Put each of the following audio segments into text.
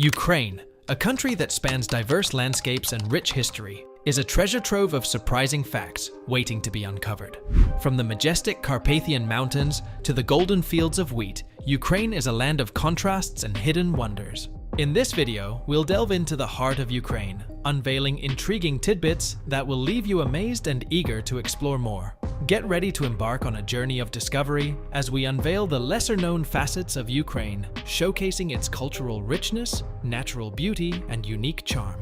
Ukraine, a country that spans diverse landscapes and rich history, is a treasure trove of surprising facts waiting to be uncovered. From the majestic Carpathian Mountains to the golden fields of wheat, Ukraine is a land of contrasts and hidden wonders. In this video, we'll delve into the heart of Ukraine, unveiling intriguing tidbits that will leave you amazed and eager to explore more. Get ready to embark on a journey of discovery as we unveil the lesser-known facets of Ukraine, showcasing its cultural richness, natural beauty, and unique charm.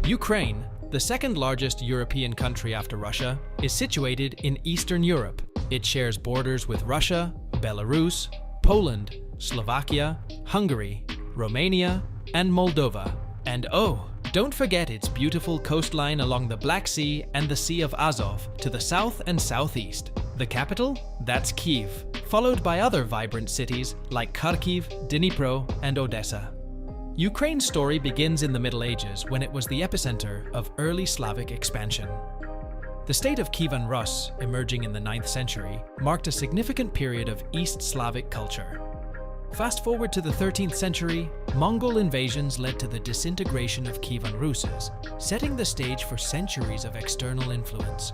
Ukraine, the second largest European country after Russia, is situated in Eastern Europe. It shares borders with Russia, Belarus, Poland, Slovakia, Hungary, Romania, and Moldova. And oh, don't forget its beautiful coastline along the Black Sea and the Sea of Azov to the south and southeast. The capital? That's Kyiv, followed by other vibrant cities like Kharkiv, Dnipro, and Odessa. Ukraine's story begins in the Middle Ages when it was the epicenter of early Slavic expansion. The state of Kievan Rus, emerging in the 9th century, marked a significant period of East Slavic culture. Fast forward to the 13th century, Mongol invasions led to the disintegration of Kievan Rus', setting the stage for centuries of external influence.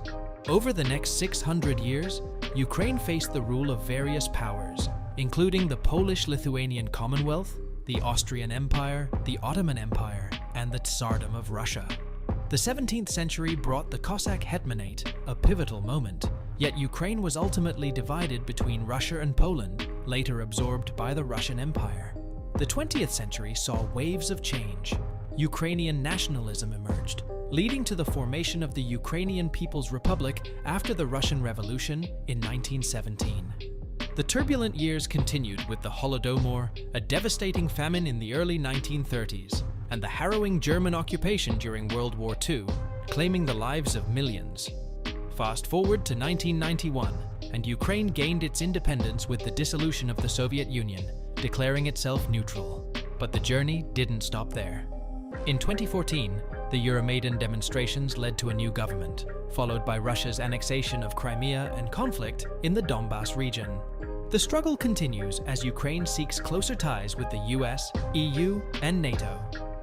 Over the next 600 years, Ukraine faced the rule of various powers, including the Polish-Lithuanian Commonwealth, the Austrian Empire, the Ottoman Empire, and the Tsardom of Russia. The 17th century brought the Cossack Hetmanate, a pivotal moment, yet Ukraine was ultimately divided between Russia and Poland, later absorbed by the Russian Empire. The 20th century saw waves of change. Ukrainian nationalism emerged, leading to the formation of the Ukrainian People's Republic after the Russian Revolution in 1917. The turbulent years continued with the Holodomor, a devastating famine in the early 1930s, and the harrowing German occupation during World War II, claiming the lives of millions. Fast forward to 1991, and Ukraine gained its independence with the dissolution of the Soviet Union, declaring itself neutral. But the journey didn't stop there. In 2014, the Euromaidan demonstrations led to a new government, followed by Russia's annexation of Crimea and conflict in the Donbas region. The struggle continues as Ukraine seeks closer ties with the US, EU, and NATO.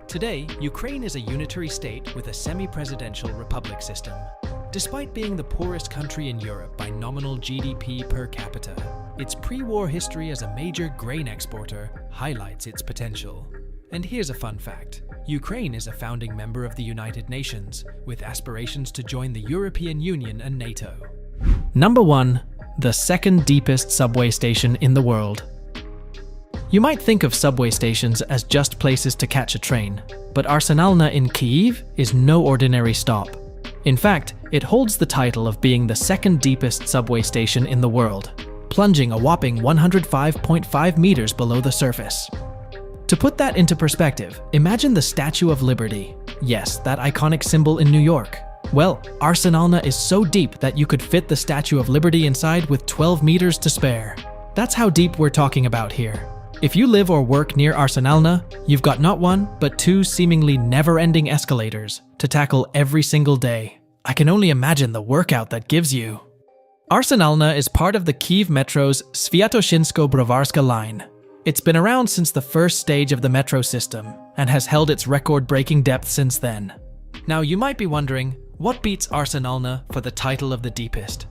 Today, Ukraine is a unitary state with a semi-presidential republic system. Despite being the poorest country in Europe by nominal GDP per capita, its pre-war history as a major grain exporter highlights its potential. And here's a fun fact. Ukraine is a founding member of the United Nations, with aspirations to join the European Union and NATO. Number 1. The second deepest subway station in the world. You might think of subway stations as just places to catch a train, but Arsenalna in Kyiv is no ordinary stop. In fact, it holds the title of being the second deepest subway station in the world, plunging a whopping 105.5 meters below the surface. To put that into perspective, imagine the Statue of Liberty. Yes, that iconic symbol in New York. Well, Arsenalna is so deep that you could fit the Statue of Liberty inside with 12 meters to spare. That's how deep we're talking about here. If you live or work near Arsenalna, you've got not one, but two seemingly never-ending escalators to tackle every single day. I can only imagine the workout that gives you. Arsenalna is part of the Kyiv Metro's Sviatoshinsko-Bроварska line. It's been around since the first stage of the metro system and has held its record-breaking depth since then. Now you might be wondering, what beats Arsenalna for the title of the deepest?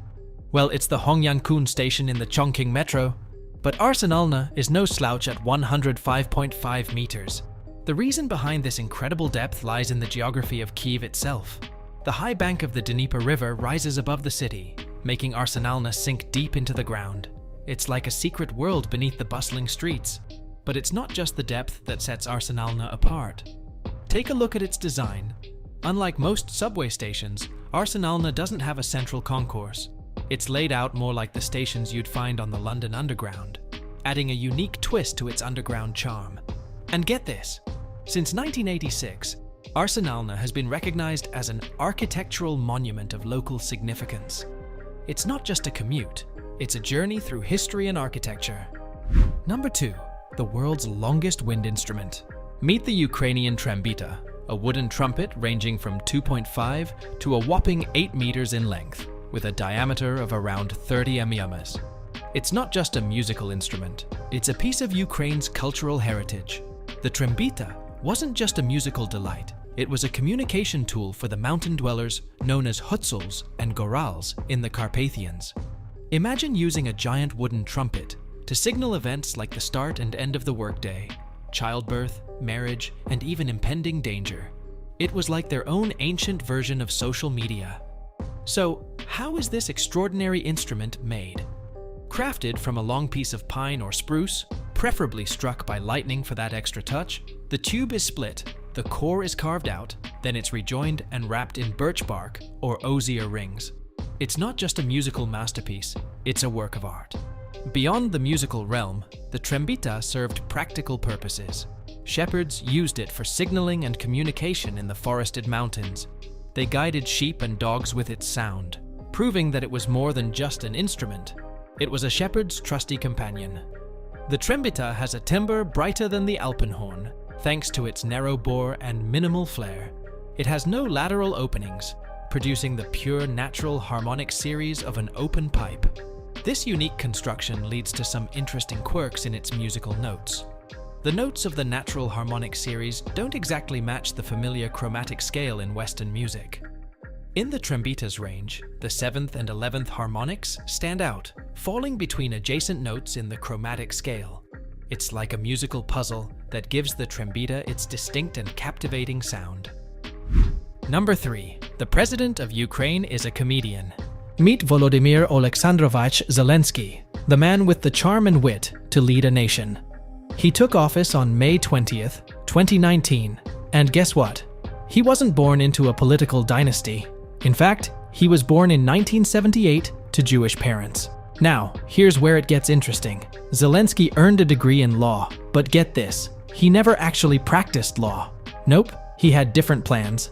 Well, it's the Hongyankun station in the Chongqing Metro, but Arsenalna is no slouch at 105.5 meters. The reason behind this incredible depth lies in the geography of Kyiv itself. The high bank of the Dnieper River rises above the city, making Arsenalna sink deep into the ground. It's like a secret world beneath the bustling streets. But it's not just the depth that sets Arsenalna apart. Take a look at its design. Unlike most subway stations, Arsenalna doesn't have a central concourse. It's laid out more like the stations you'd find on the London Underground, adding a unique twist to its underground charm. And get this, since 1986, Arsenalna has been recognized as an architectural monument of local significance. It's not just a commute, it's a journey through history and architecture. Number 2. The world's longest wind instrument. Meet the Ukrainian trambita, a wooden trumpet ranging from 2.5 to a whopping 8 meters in length, with a diameter of around 30 mm. It's not just a musical instrument, it's a piece of Ukraine's cultural heritage. The trambita, wasn't just a musical delight. It was a communication tool for the mountain dwellers known as Hutsuls and Gorals in the Carpathians. Imagine using a giant wooden trumpet to signal events like the start and end of the workday, childbirth, marriage, and even impending danger. It was like their own ancient version of social media. So, how is this extraordinary instrument made? Crafted from a long piece of pine or spruce, preferably struck by lightning for that extra touch, the tube is split, the core is carved out, then it's rejoined and wrapped in birch bark or osier rings. It's not just a musical masterpiece, it's a work of art. Beyond the musical realm, the trembita served practical purposes. Shepherds used it for signaling and communication in the forested mountains. They guided sheep and dogs with its sound, proving that it was more than just an instrument. It was a shepherd's trusty companion. The trembita has a timbre brighter than the alpenhorn, thanks to its narrow bore and minimal flare. It has no lateral openings, producing the pure natural harmonic series of an open pipe. This unique construction leads to some interesting quirks in its musical notes. The notes of the natural harmonic series don't exactly match the familiar chromatic scale in Western music. In the trembita's range, the 7th and 11th harmonics stand out, falling between adjacent notes in the chromatic scale. It's like a musical puzzle that gives the trembita its distinct and captivating sound. Number 3. The President of Ukraine is a comedian. Meet Volodymyr Oleksandrovich Zelensky, the man with the charm and wit to lead a nation. He took office on May 20th, 2019, and guess what? He wasn't born into a political dynasty. In fact, he was born in 1978 to Jewish parents. Now, here's where it gets interesting. Zelensky earned a degree in law, but get this, he never actually practiced law. Nope, he had different plans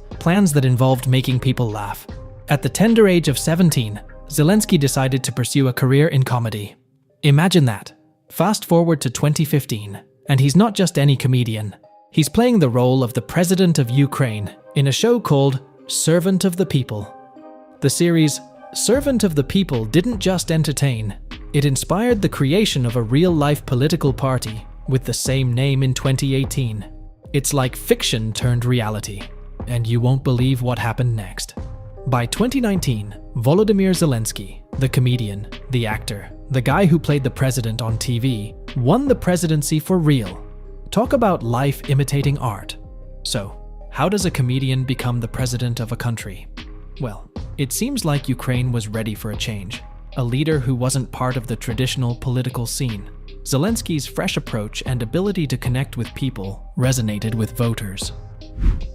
that involved making people laugh. At the tender age of 17, Zelensky decided to pursue a career in comedy. Imagine that. Fast forward to 2015, and he's not just any comedian. He's playing the role of the President of Ukraine in a show called Servant of the People. The series Servant of the People didn't just entertain, it inspired the creation of a real-life political party with the same name in 2018. It's like fiction turned reality, and you won't believe what happened next. By 2019, Volodymyr Zelensky, the comedian, the actor, the guy who played the president on TV, won the presidency for real. Talk about life imitating art. So, how does a comedian become the president of a country? Well, it seems like Ukraine was ready for a change. A leader who wasn't part of the traditional political scene. Zelensky's fresh approach and ability to connect with people resonated with voters.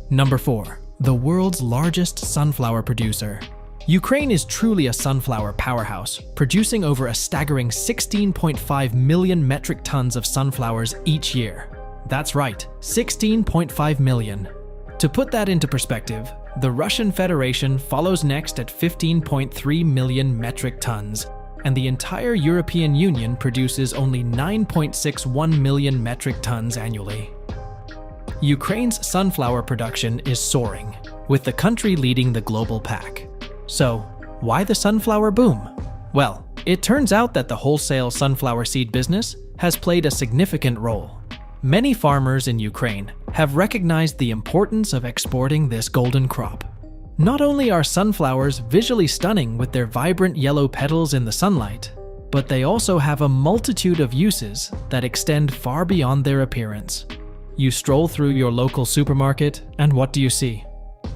Number 4. The world's largest sunflower producer. Ukraine is truly a sunflower powerhouse, producing over a staggering 16.5 million metric tons of sunflowers each year. That's right, 16.5 million. To put that into perspective, the Russian Federation follows next at 15.3 million metric tons, and the entire European Union produces only 9.61 million metric tons annually. Ukraine's sunflower production is soaring, with the country leading the global pack. So, why the sunflower boom? Well, it turns out that the wholesale sunflower seed business has played a significant role. Many farmers in Ukraine have recognized the importance of exporting this golden crop. Not only are sunflowers visually stunning with their vibrant yellow petals in the sunlight, but they also have a multitude of uses that extend far beyond their appearance. You stroll through your local supermarket, and what do you see?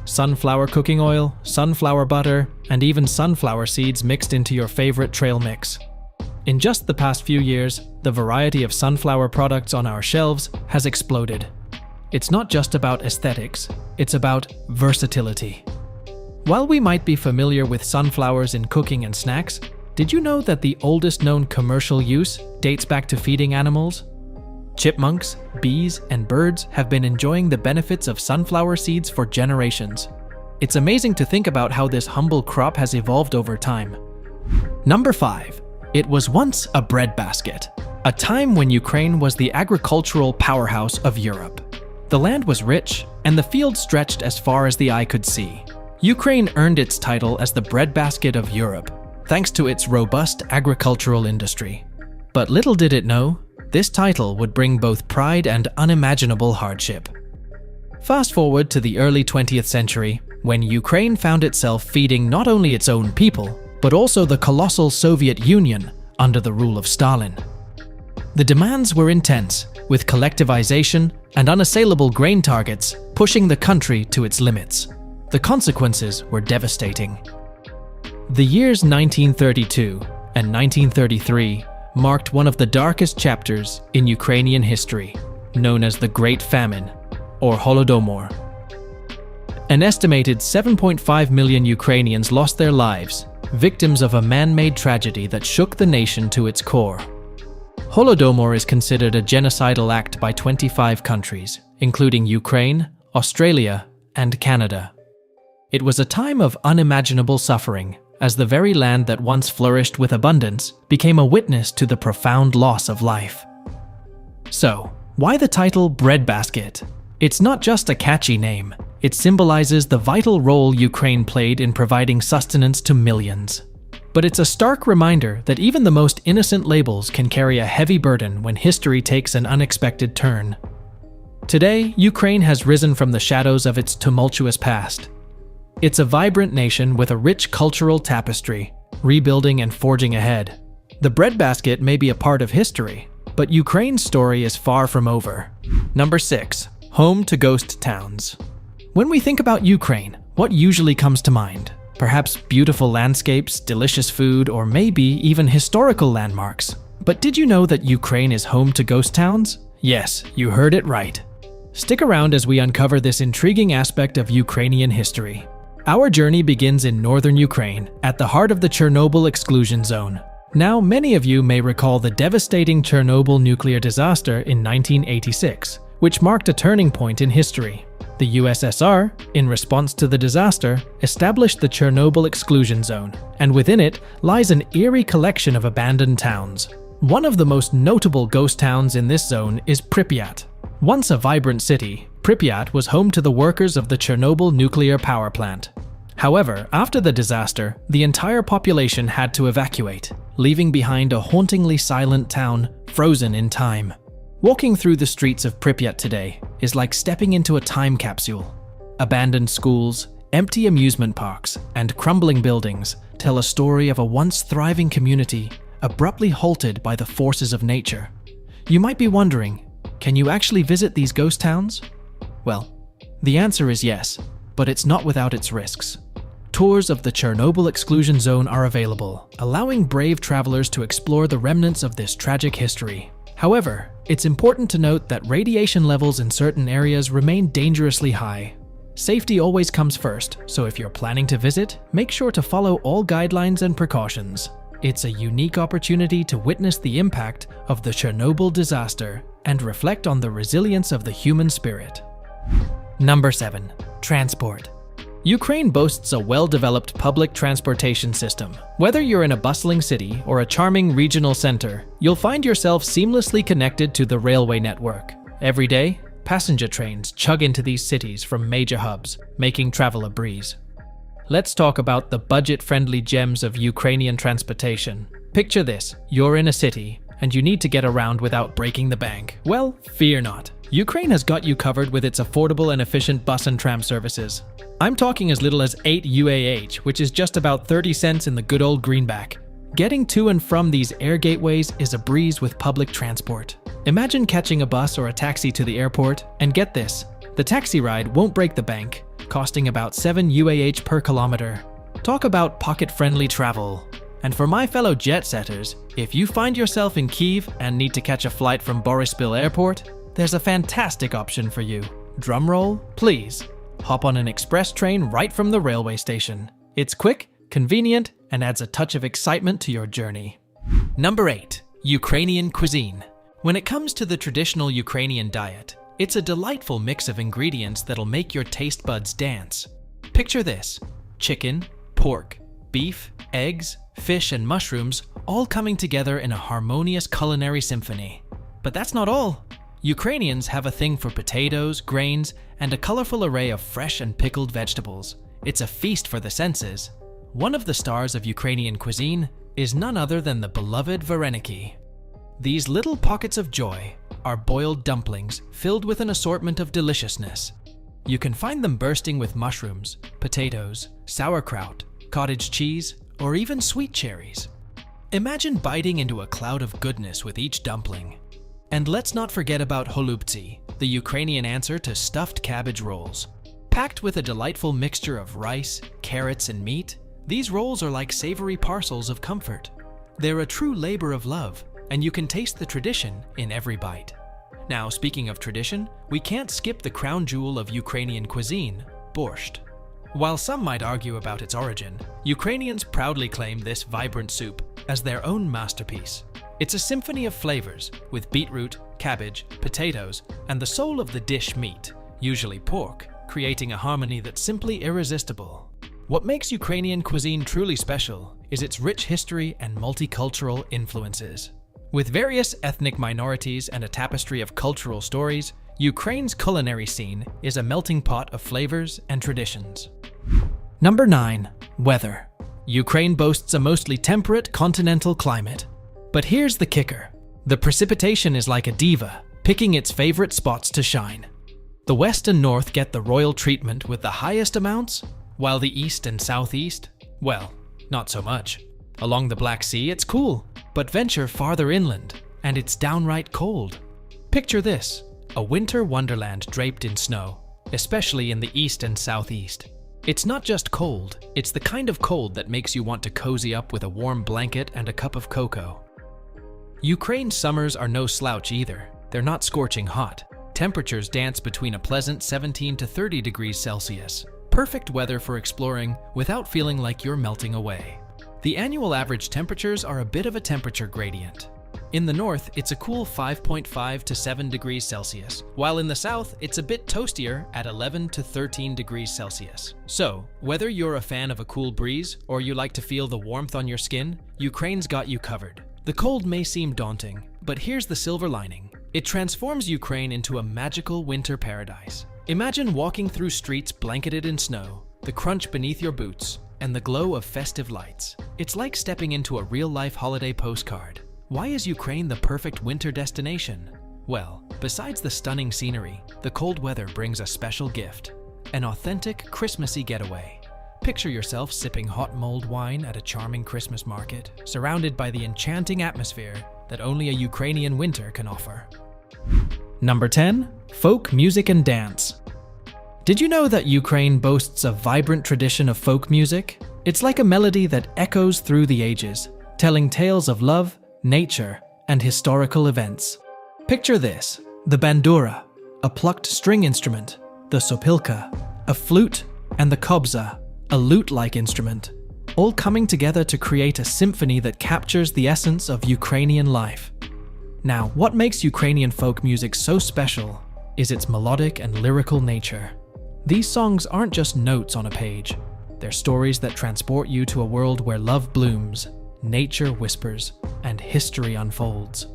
Sunflower cooking oil, sunflower butter, and even sunflower seeds mixed into your favorite trail mix. In just the past few years, the variety of sunflower products on our shelves has exploded. It's not just about aesthetics, it's about versatility. While we might be familiar with sunflowers in cooking and snacks, did you know that the oldest known commercial use dates back to feeding animals? Chipmunks, bees, and birds have been enjoying the benefits of sunflower seeds for generations. It's amazing to think about how this humble crop has evolved over time. Number 5. It was once a breadbasket, a time when Ukraine was the agricultural powerhouse of Europe. The land was rich, and the fields stretched as far as the eye could see. Ukraine earned its title as the breadbasket of Europe, thanks to its robust agricultural industry. But little did it know, this title would bring both pride and unimaginable hardship. Fast forward to the early 20th century, when Ukraine found itself feeding not only its own people, but also the colossal Soviet Union under the rule of Stalin. The demands were intense, with collectivization and unassailable grain targets pushing the country to its limits. The consequences were devastating. The years 1932 and 1933 marked one of the darkest chapters in Ukrainian history, known as the Great Famine, or Holodomor. An estimated 7.5 million Ukrainians lost their lives, victims of a man-made tragedy that shook the nation to its core. Holodomor is considered a genocidal act by 25 countries, including Ukraine, Australia, and Canada. It was a time of unimaginable suffering, as the very land that once flourished with abundance became a witness to the profound loss of life. So, why the title Breadbasket? It's not just a catchy name. It symbolizes the vital role Ukraine played in providing sustenance to millions. But it's a stark reminder that even the most innocent labels can carry a heavy burden when history takes an unexpected turn. Today, Ukraine has risen from the shadows of its tumultuous past. It's a vibrant nation with a rich cultural tapestry, rebuilding and forging ahead. The breadbasket may be a part of history, but Ukraine's story is far from over. Number 6. Home to ghost towns. When we think about Ukraine, what usually comes to mind? Perhaps beautiful landscapes, delicious food, or maybe even historical landmarks. But did you know that Ukraine is home to ghost towns? Yes, you heard it right. Stick around as we uncover this intriguing aspect of Ukrainian history. Our journey begins in northern Ukraine, at the heart of the Chernobyl exclusion zone. Now, many of you may recall the devastating Chernobyl nuclear disaster in 1986, which marked a turning point in history. The USSR, in response to the disaster, established the Chernobyl exclusion zone, and within it lies an eerie collection of abandoned towns. One of the most notable ghost towns in this zone is Pripyat. Once a vibrant city, Pripyat was home to the workers of the Chernobyl nuclear power plant. However, after the disaster, the entire population had to evacuate, leaving behind a hauntingly silent town frozen in time. Walking through the streets of Pripyat today is like stepping into a time capsule. Abandoned schools, empty amusement parks, and crumbling buildings tell a story of a once thriving community abruptly halted by the forces of nature. You might be wondering, can you actually visit these ghost towns? Well, the answer is yes, but it's not without its risks. Tours of the Chernobyl exclusion zone are available, allowing brave travelers to explore the remnants of this tragic history. However, it's important to note that radiation levels in certain areas remain dangerously high. Safety always comes first, so if you're planning to visit, make sure to follow all guidelines and precautions. It's a unique opportunity to witness the impact of the Chernobyl disaster and reflect on the resilience of the human spirit. Number 7. Transport. Ukraine boasts a well-developed public transportation system. Whether you're in a bustling city or a charming regional center, you'll find yourself seamlessly connected to the railway network. Every day, passenger trains chug into these cities from major hubs, making travel a breeze. Let's talk about the budget-friendly gems of Ukrainian transportation. Picture this: you're in a city, and you need to get around without breaking the bank. Well, fear not. Ukraine has got you covered with its affordable and efficient bus and tram services. I'm talking as little as 8 UAH, which is just about 30 cents in the good old greenback. Getting to and from these air gateways is a breeze with public transport. Imagine catching a bus or a taxi to the airport, and get this, the taxi ride won't break the bank, costing about 7 UAH per kilometer. Talk about pocket-friendly travel. And for my fellow jet-setters, if you find yourself in Kyiv and need to catch a flight from Boryspil Airport, there's a fantastic option for you. Drumroll, please. Hop on an express train right from the railway station. It's quick, convenient, and adds a touch of excitement to your journey. Number 8. Ukrainian cuisine. When it comes to the traditional Ukrainian diet, it's a delightful mix of ingredients that'll make your taste buds dance. Picture this: chicken, pork, beef, eggs, fish, and mushrooms all coming together in a harmonious culinary symphony. But that's not all. Ukrainians have a thing for potatoes, grains, and a colorful array of fresh and pickled vegetables. It's a feast for the senses. One of the stars of Ukrainian cuisine is none other than the beloved vareniki. These little pockets of joy are boiled dumplings filled with an assortment of deliciousness. You can find them bursting with mushrooms, potatoes, sauerkraut, cottage cheese, or even sweet cherries. Imagine biting into a cloud of goodness with each dumpling. And let's not forget about holubtsi, the Ukrainian answer to stuffed cabbage rolls. Packed with a delightful mixture of rice, carrots, and meat, these rolls are like savory parcels of comfort. They're a true labor of love, and you can taste the tradition in every bite. Now, speaking of tradition, we can't skip the crown jewel of Ukrainian cuisine, borscht. While some might argue about its origin, Ukrainians proudly claim this vibrant soup as their own masterpiece. It's a symphony of flavors, with beetroot, cabbage, potatoes, and the soul of the dish meat, usually pork, creating a harmony that's simply irresistible. What makes Ukrainian cuisine truly special is its rich history and multicultural influences. With various ethnic minorities and a tapestry of cultural stories, Ukraine's culinary scene is a melting pot of flavors and traditions. Number 9. Weather. Ukraine boasts a mostly temperate continental climate. But here's the kicker. The precipitation is like a diva, picking its favorite spots to shine. The west and north get the royal treatment with the highest amounts, while the east and southeast, well, not so much. Along the Black Sea, it's cool, but venture farther inland, and it's downright cold. Picture this, a winter wonderland draped in snow, especially in the east and southeast. It's not just cold, it's the kind of cold that makes you want to cozy up with a warm blanket and a cup of cocoa. Ukraine's summers are no slouch either. They're not scorching hot. Temperatures dance between a pleasant 17 to 30 degrees Celsius. Perfect weather for exploring without feeling like you're melting away. The annual average temperatures are a bit of a temperature gradient. In the north, it's a cool 5.5 to 7 degrees Celsius, while in the south, it's a bit toastier at 11 to 13 degrees Celsius. So, whether you're a fan of a cool breeze or you like to feel the warmth on your skin, Ukraine's got you covered. The cold may seem daunting, but here's the silver lining. It transforms Ukraine into a magical winter paradise. Imagine walking through streets blanketed in snow, the crunch beneath your boots, and the glow of festive lights. It's like stepping into a real-life holiday postcard. Why is Ukraine the perfect winter destination? Well, besides the stunning scenery, the cold weather brings a special gift, an authentic Christmassy getaway. Picture yourself sipping hot mulled wine at a charming Christmas market, surrounded by the enchanting atmosphere that only a Ukrainian winter can offer. Number 10. Folk music and dance. Did you know that Ukraine boasts a vibrant tradition of folk music? It's like a melody that echoes through the ages, telling tales of love, nature, and historical events. Picture this, the bandura, a plucked string instrument, the sopilka, a flute, and the kobza, a lute-like instrument, all coming together to create a symphony that captures the essence of Ukrainian life. Now, what makes Ukrainian folk music so special is its melodic and lyrical nature. These songs aren't just notes on a page. They're stories that transport you to a world where love blooms, nature whispers, and history unfolds.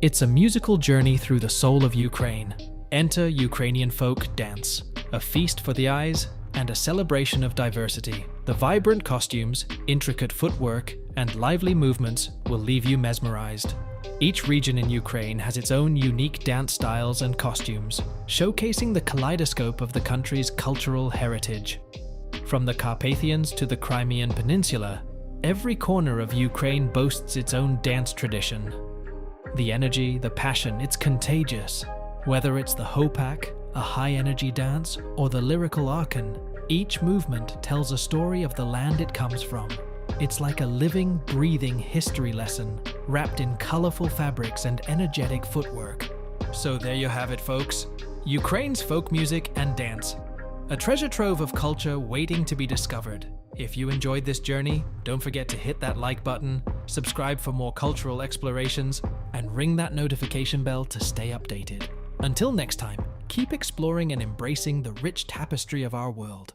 It's a musical journey through the soul of Ukraine. Enter Ukrainian folk dance, a feast for the eyes and a celebration of diversity. The vibrant costumes, intricate footwork, and lively movements will leave you mesmerized. Each region in Ukraine has its own unique dance styles and costumes, showcasing the kaleidoscope of the country's cultural heritage. From the Carpathians to the Crimean Peninsula, every corner of Ukraine boasts its own dance tradition. The energy, the passion, it's contagious. Whether it's the hopak, a high-energy dance, or the lyrical arkan, each movement tells a story of the land it comes from. It's like a living, breathing history lesson, wrapped in colorful fabrics and energetic footwork. So there you have it, folks. Ukraine's folk music and dance. A treasure trove of culture waiting to be discovered. If you enjoyed this journey, don't forget to hit that like button, subscribe for more cultural explorations, and ring that notification bell to stay updated. Until next time, keep exploring and embracing the rich tapestry of our world.